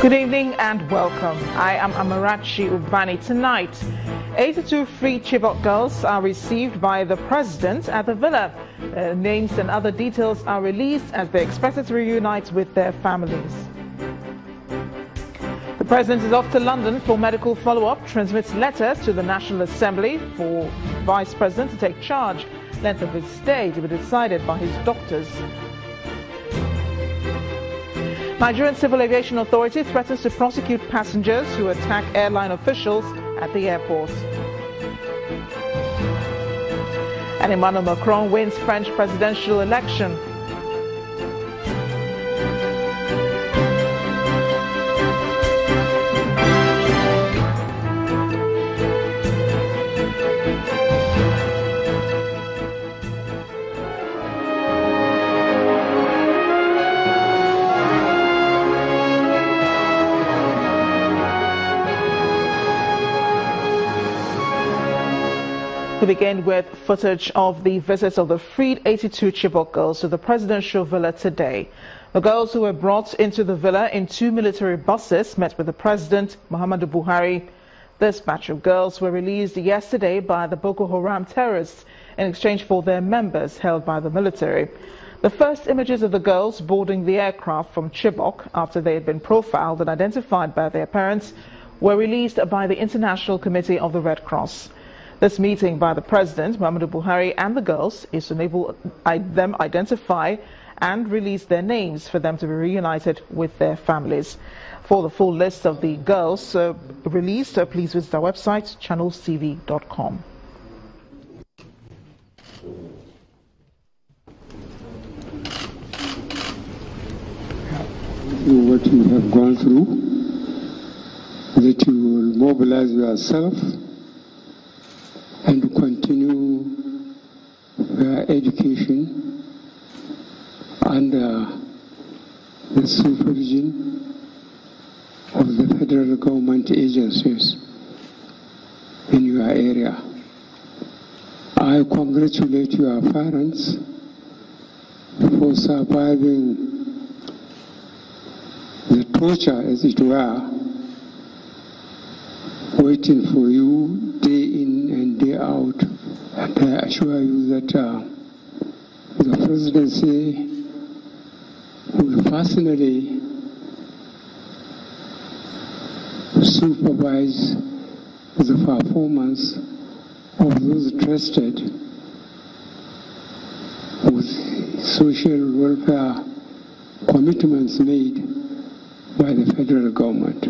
Good evening and welcome. I am Amarachi Ubani. Tonight, 82 free Chibok girls are received by the president at the villa. Names and other details are released as they're expected to reunite with their families. The president is off to London for medical follow-up, transmits letter to the National Assembly for vice president to take charge. Length of his stay to be decided by his doctors. Nigerian Civil Aviation Authority threatens to prosecute passengers who attack airline officials at the airport. And Emmanuel Macron wins French presidential election. We begin with footage of the visits of the freed 82 Chibok girls to the presidential villa today. The girls who were brought into the villa in 2 military buses met with the president, Muhammadu Buhari. This batch of girls were released yesterday by the Boko Haram terrorists in exchange for their members held by the military. The first images of the girls boarding the aircraft from Chibok after they had been profiled and identified by their parents were released by the International Committee of the Red Cross. This meeting by the president, Muhammadu Buhari, and the girls is to enable them identify and release their names for them to be reunited with their families. For the full list of the girls released, please visit our website, channelstv.com. What you have gone through, that you will mobilize yourself and to continue their education under the supervision of the federal government agencies in your area. I congratulate your parents for surviving the torture, as it were, waiting for you day in and day out. And I assure you that the presidency will personally supervise the performance of those trusted with social welfare commitments made by the federal government.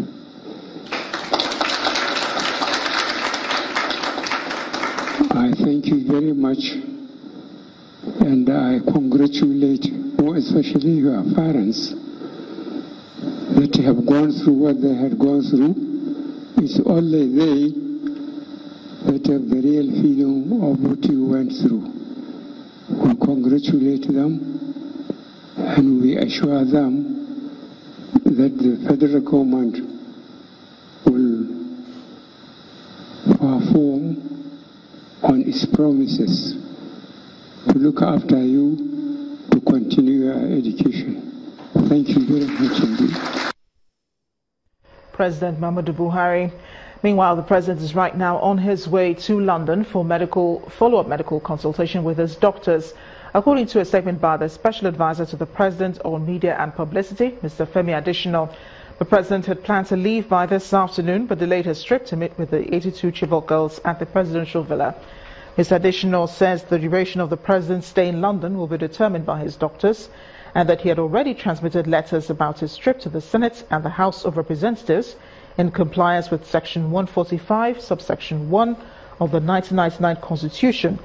I thank you very much, and I congratulate more especially your parents that have gone through what they had gone through. It's only they that have the real feeling of what you went through. We congratulate them, and we assure them that the federal government will perform on its promises to look after you, to continue your education. Thank you very much indeed. President Muhammadu Buhari. Meanwhile, the president is right now on his way to London for follow-up medical consultation with his doctors. According to a statement by the Special Advisor to the President on Media and Publicity, Mr. Femi Additional, the president had planned to leave by this afternoon but delayed his trip to meet with the 82 Chibok girls at the presidential villa. Mr. Additional says the duration of the president's stay in London will be determined by his doctors, and that he had already transmitted letters about his trip to the Senate and the House of Representatives in compliance with Section 145, subsection 1 of the 1999 Constitution.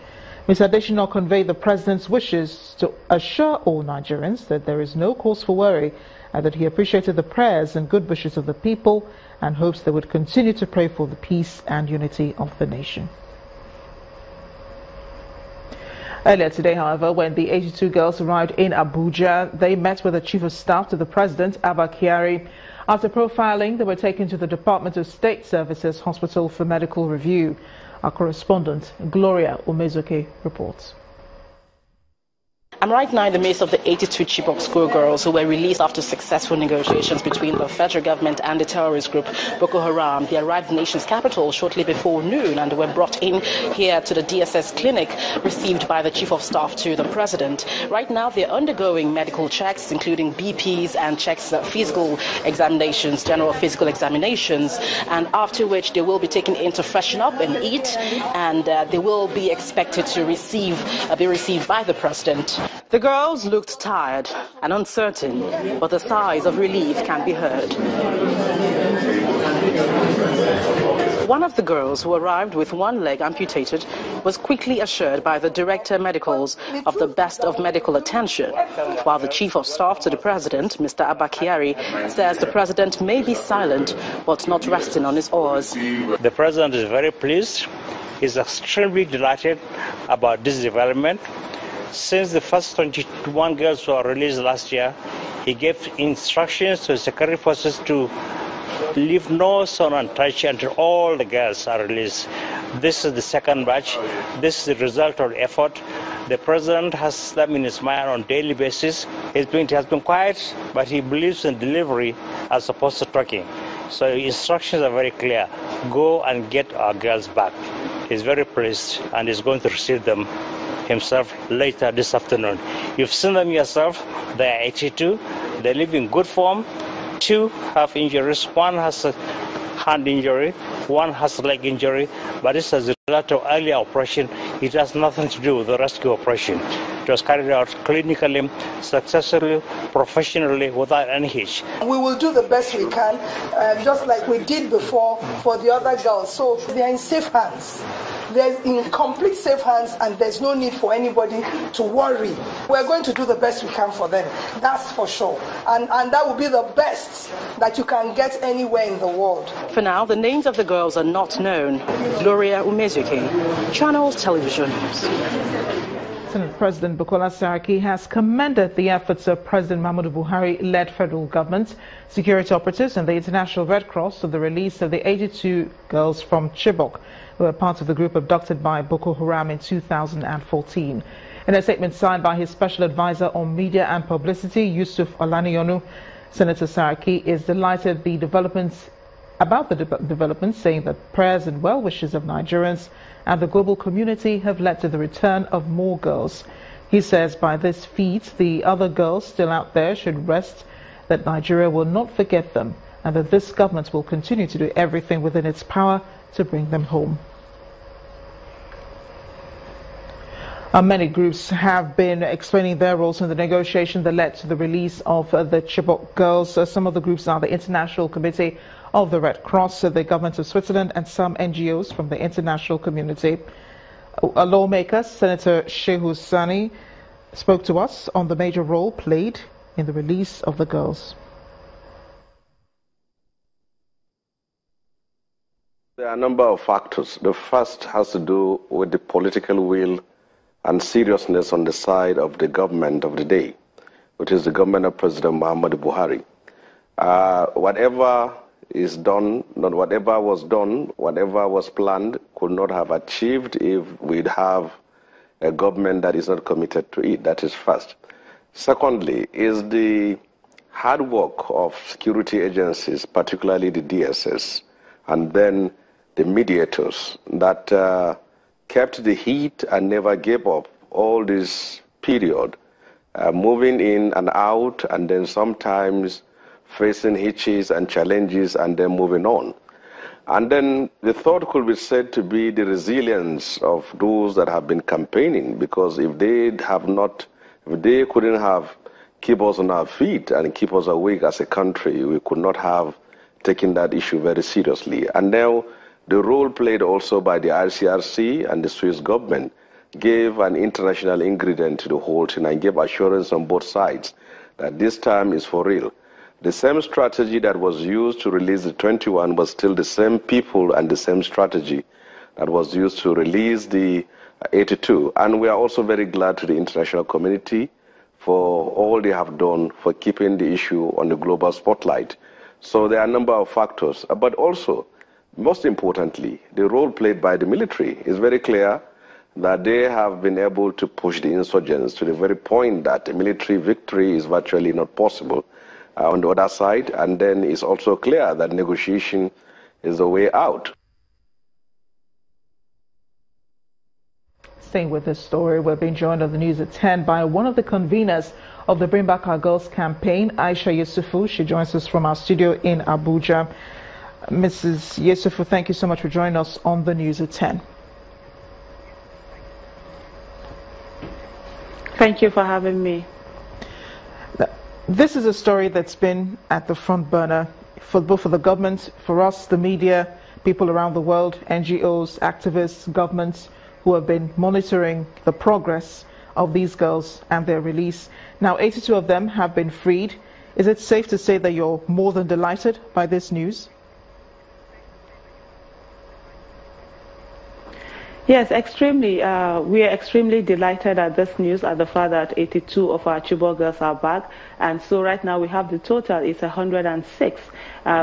Mr. Additional conveyed the president's wishes to assure all Nigerians that there is no cause for worry, and that he appreciated the prayers and good wishes of the people and hopes they would continue to pray for the peace and unity of the nation. Earlier today, however, when the 82 girls arrived in Abuja, they met with the Chief of Staff to the President, Abba Kyari. After profiling, they were taken to the Department of State Services Hospital for medical review. Our correspondent, Gloria Umezuke, reports. I'm right now in the midst of the 82 Chibok schoolgirls who were released after successful negotiations between the federal government and the terrorist group Boko Haram. They arrived in the nation's capital shortly before noon and were brought in here to the DSS clinic, received by the chief of staff to the president. Right now they're undergoing medical checks, including BPs and checks, physical examinations, general physical examinations, and after which they will be taken in to freshen up and eat, and they will be expected to be received by the president. The girls looked tired and uncertain, but the sighs of relief can be heard. One of the girls, who arrived with one leg amputated, was quickly assured by the director medicals of the best of medical attention, while the chief of staff to the president, Mr. Abba Kyari, says the president may be silent but not resting on his oars. The president is very pleased. He's extremely delighted about this development. Since the first 21 girls were released last year, he gave instructions to the security forces to leave no stone untouched until all the girls are released. This is the second batch. This is the result of the effort. The president has them in his mind on a daily basis. He has been quiet, but he believes in delivery as opposed to talking. So instructions are very clear. Go and get our girls back. He's very pleased and is going to receive them himself later this afternoon. You've seen them yourself. They are 82. They live in good form. 2 have injuries. 1 has a hand injury. 1 has a leg injury. But this is a result of earlier operation. It has nothing to do with the rescue operation. It was carried out clinically, successfully, professionally, without any hitch. We will do the best we can, just like we did before for the other girls. So they are in safe hands. They're in complete safe hands, and there's no need for anybody to worry. We're going to do the best we can for them, that's for sure. And that will be the best that you can get anywhere in the world. For now, the names of the girls are not known. Gloria Umezuke, Channels Television News. Senate President Bukola Saraki has commended the efforts of President Muhammadu Buhari-led federal government, security operatives and the International Red Cross for the release of the 82 girls from Chibok, who were part of the group abducted by Boko Haram in 2014. In a statement signed by his special advisor on media and publicity, Yusuf Olaniyonu, Senator Saraki is delighted about the developments, saying that prayers and well wishes of Nigerians and the global community have led to the return of more girls. He says by this feat, the other girls still out there should rest, that Nigeria will not forget them, and that this government will continue to do everything within its power to bring them home. Many groups have been explaining their roles in the negotiation that led to the release of the Chibok girls. Some of the groups are the International Committee of the Red Cross, the government of Switzerland, and some NGOs from the international community. A lawmaker, Senator Shehu Sani, spoke to us on the major role played in the release of the girls. There are a number of factors. The first has to do with the political will and seriousness on the side of the government of the day, which is the government of President Muhammadu Buhari. Whatever is done, not whatever was done, whatever was planned, could not have achieved if we'd have a government that is not committed to it. That is first. Secondly, is the hard work of security agencies, particularly the DSS, and then the mediators that kept the heat and never gave up all this period, moving in and out, and then sometimes facing hitches and challenges and then moving on. And then the third could be said to be the resilience of those that have been campaigning, because if they couldn't have keep us on our feet and keep us awake as a country, we could not have taken that issue very seriously. And now the role played also by the ICRC and the Swiss government gave an international ingredient to the whole thing and gave assurance on both sides that this time is for real. The same strategy that was used to release the 21 was still the same people and the same strategy that was used to release the 82. And we are also very glad to the international community for all they have done for keeping the issue on the global spotlight. So there are a number of factors, but also, most importantly, the role played by the military is very clear. that they have been able to push the insurgents to the very point that a military victory is virtually not possible on the other side, and then it's also clear that negotiation is the way out. Staying with this story, we're being joined on the news at 10 by one of the conveners of the Bring Back Our Girls campaign, Aisha Yusufu. She joins us from our studio in Abuja. Mrs. Yusufu, thank you so much for joining us on the news at 10. Thank you for having me. This is a story that's been at the front burner for both for the government, for us, the media, people around the world, NGOs, activists, governments who have been monitoring the progress of these girls and their release. Now, 82 of them have been freed. Is it safe to say that you're more than delighted by this news? Yes, extremely. We are extremely delighted at this news, at the fact that 82 of our Chibok girls are back. And so right now we have the total, it's 106.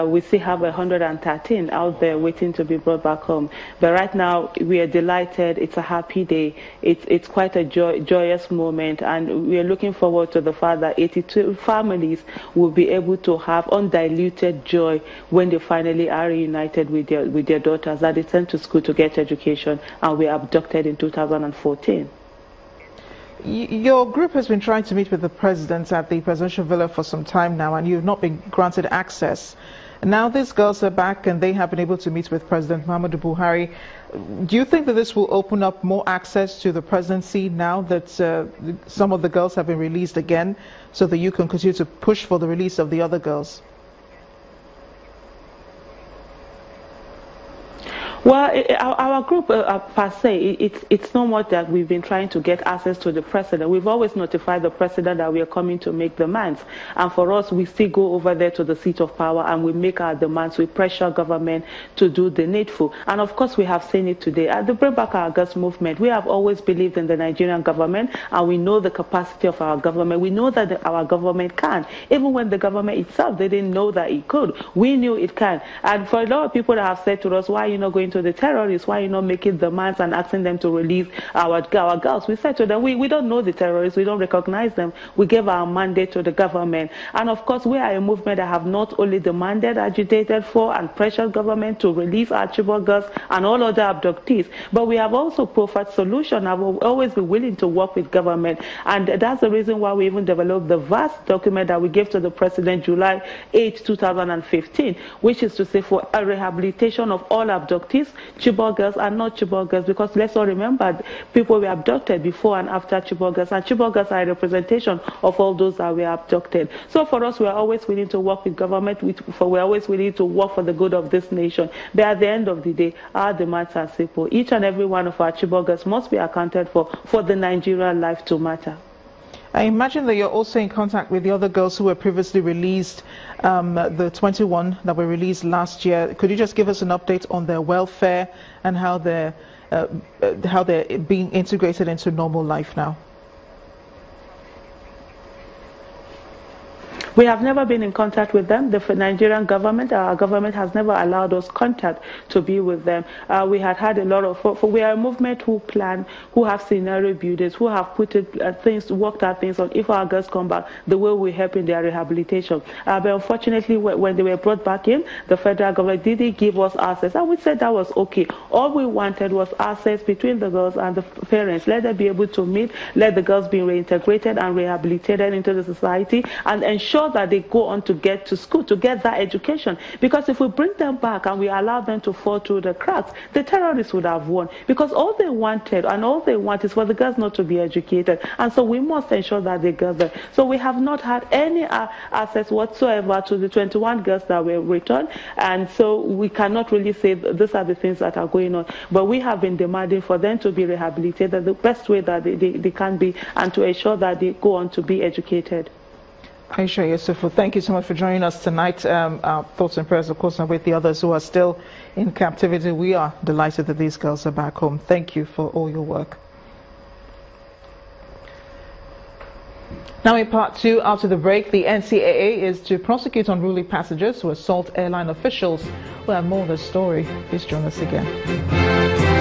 We still have 113 out there waiting to be brought back home. But right now we are delighted. It's a happy day. It's quite a joyous moment. And we are looking forward to the fact that 82 families will be able to have undiluted joy when they finally are reunited with their daughters, that they sent to school to get education and were abducted in 2014. Your group has been trying to meet with the president at the presidential villa for some time now, and you've not been granted access. Now these girls are back and they have been able to meet with President Muhammadu Buhari. Do you think that this will open up more access to the presidency now that some of the girls have been released again, so that you can continue to push for the release of the other girls? Well, our group, per se, it's not much that we've been trying to get access to the president. We've always notified the president that we are coming to make demands. And for us, we still go over there to the seat of power and we make our demands. We pressure government to do the needful. And of course, we have seen it today. At the Bring Back Our Girls movement, we have always believed in the Nigerian government, and we know the capacity of our government. We know that our government can. Even when the government itself, they didn't know that it could. We knew it can. And for a lot of people that have said to us, why are you not going to the terrorists, why are you not making demands and asking them to release our girls? We said to them, we don't know the terrorists, we don't recognize them. We gave our mandate to the government. And of course, we are a movement that have not only demanded, agitated for, and pressured government to release our Chibok girls and all other abductees, but we have also proffered solutions and will always be willing to work with government. And that's the reason why we even developed the vast document that we gave to the president July 8, 2015, which is to say for a rehabilitation of all abductees, Chibok girls and not Chibok girls, because let's all remember, people were abducted before and after Chibok girls, and Chibok girls are a representation of all those that were abducted. So for us, we are always willing to work with government, we're always willing to work for the good of this nation. But at the end of the day, our demands are simple. Each and every one of our Chibok girls must be accounted for the Nigerian life to matter. I imagine that you're also in contact with the other girls who were previously released, the 21 that were released last year. Could you just give us an update on their welfare and how they're being integrated into normal life now? We have never been in contact with them. The Nigerian government, our government has never allowed us contact to be with them. We had a lot of, we are a movement who plan, who have scenario builders, who have worked out things on if our girls come back, the way we help in their rehabilitation. But unfortunately, when they were brought back in, the federal government didn't give us access. And we said that was okay. All we wanted was access between the girls and the parents. Let them be able to meet, let the girls be reintegrated and rehabilitated into the society, and ensure that they go on to get to school, to get that education. Because if we bring them back and we allow them to fall through the cracks, the terrorists would have won. Because all they wanted and all they want is for the girls not to be educated. And so we must ensure that they get there. So we have not had any access whatsoever to the 21 girls that were returned. And so we cannot really say these are the things that are going on. But we have been demanding for them to be rehabilitated the best way that they can be, and to ensure that they go on to be educated. Aisha Yusufu, thank you so much for joining us tonight. Our thoughts and prayers, of course, are with the others who are still in captivity. We are delighted that these girls are back home. Thank you for all your work. Now in part two, after the break, the NCAA is to prosecute unruly passengers who assault airline officials. We'll have more of the story. Please join us again.